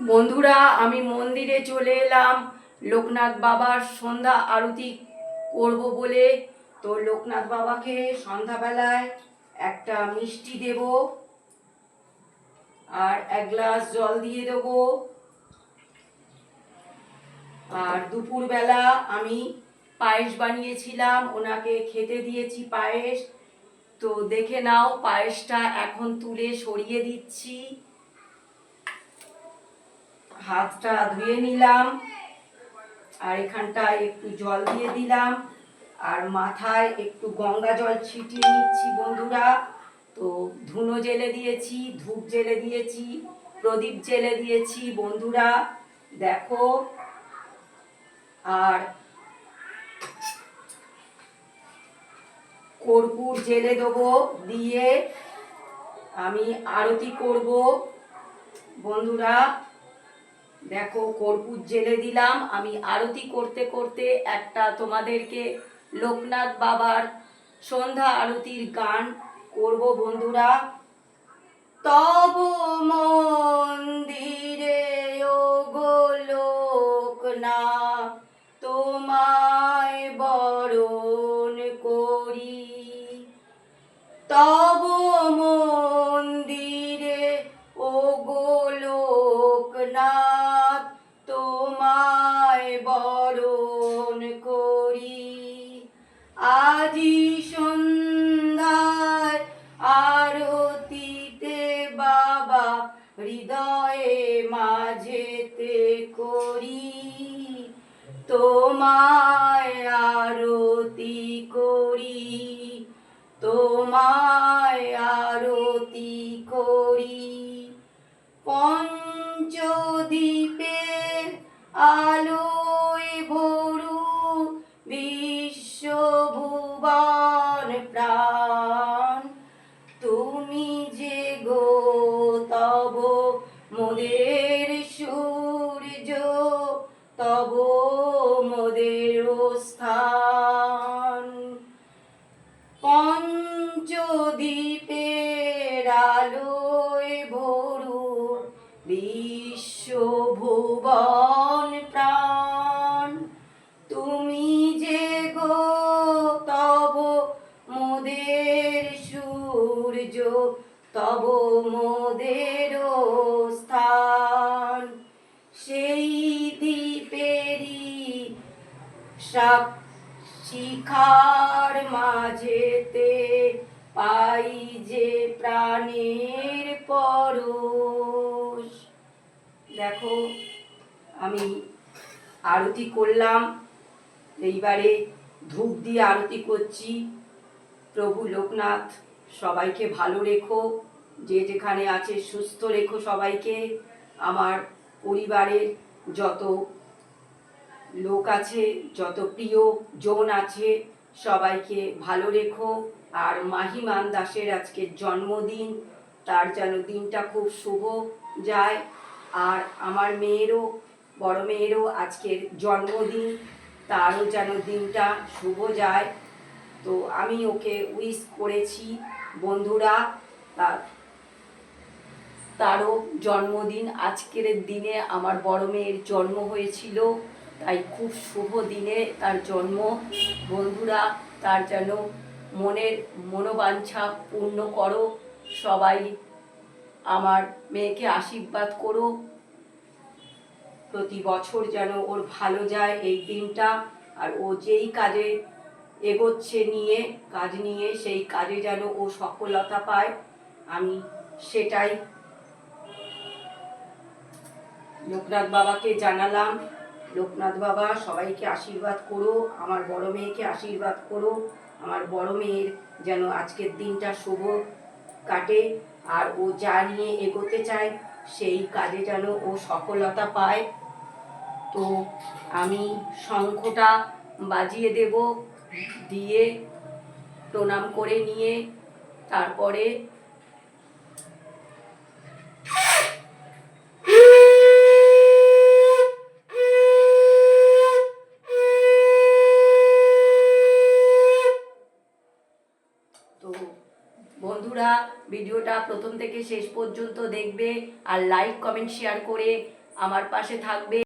বন্ধুরা, আমি মন্দিরে চলে এলাম লোকনাথ বাবার সন্ধ্যা আরতি করব বলে। তো লোকনাথ বাবাকে সন্ধ্যাবেলায় একটা মিষ্টি দেব আর এক গ্লাস জল দিয়ে দেব। আর দুপুরবেলা আমি পায়েস বানিয়েছিলাম, ওনাকে খেতে দিয়েছি পায়েস। তো দেখে নাও, পায়েসটা এখন তুলে সরিয়ে দিচ্ছি। হাতটা ধুয়ে নিলাম আর এখানটায় একটু জল দিয়ে দিলাম আর মাথায় একটু গঙ্গা জল ছিটিয়ে নিচ্ছি বন্ধুরা। তো ধুনো জেলে দিয়েছি, ধূপ জেলে দিয়েছি, প্রদীপ জেলে দিয়েছি বন্ধুরা, দেখো। আর কর্পূর জেলে দেবো, দিয়ে আমি আরতি করব বন্ধুরা। দেখো, কর্পূর জেলে দিলাম। আমি আরতি করতে করতে একটা তোমাদেরকে লোকনাথ বাবার সন্ধ্যা আরতির গান করব বন্ধুরা। তব মন্দিরে ওগো লোকনাথ, তোমায় বরণ করি। তব মন্দিরে ওগো লোকনাথ, তোমায় বরণ করি। আজি সন্ধ্যায় আরতিতে বাবা হৃদয়ে মাঝেতে করি, তোমায় আরতি করি, তোমায় আরতি করি। পঞ্চদীপের আলোয় ভরু বিশ্বভুবন প্রাণ, তুমি যে গো তব মোদের সূর্য, তব মোদের স্থান। পঞ্চদীপের আলোয় ভরু বিশ্বভুবন প্রাণ, তুমি যে গো তব মোদের সূর্য, তব মোদের স্থান। সেই দ্বীপেরই শিখার মাঝেতে পাই যে প্রাণের পরশ। দেখো, আমি আরতি করলাম, এইবারে ধূপ দিয়ে আরতি করছি। প্রভু লোকনাথ সবাইকে ভালো রেখো, যে যেখানে আছে সুস্থ রেখো সবাইকে। আমার পরিবারের যত লোক আছে, যত প্রিয় জন আছে, সবাইকে ভালো রেখো। আর মাহিমান দাসের আজকে জন্মদিন, তার যেন দিনটা খুব শুভ যায়। আর আমার মেয়েরও, বড় মেয়েরও আজকের জন্মদিন, তারও যেন দিনটা শুভ যায়। তো আমি ওকে উইশ করেছি বন্ধুরা। তারও জন্মদিন আজকের দিনে, আমার বড় মেয়ের জন্ম হয়েছিল, তাই খুব শুভ দিনে তার জন্ম বন্ধুরা। তার যেন মনের মনোবাঞ্ছা পূর্ণ করো সবাই। আমার মেয়েকে আশীর্বাদ করো, প্রতি বছর যেন ওর ভালো যায় এই দিনটা। আর ও যেই কাজে এগোচ্ছে কাজ নিয়ে, সেই কাজে যেন ও সফলতা পায়, আমি সেটাই লোকনাথ বাবাকে জানালাম। লোকনাথ বাবা সবাইকে আশীর্বাদ করো, আমার বড় মেয়েকে আশীর্বাদ করো। আমার বড় মেয়ের যেন আজকের দিনটা শুভ কাটে, আর ও যা নিয়ে এগোতে চায় সেই কাজে যেন ও সফলতা পায়। তো আমি শঙ্খটা বাজিয়ে দেব, দিয়ে প্রণাম করে নিয়ে তারপরে বন্ধুরা, ভিডিওটা প্রথম থেকে শেষ পর্যন্ত দেখবে আর লাইক কমেন্ট শেয়ার করে আমার পাশে থাকবে।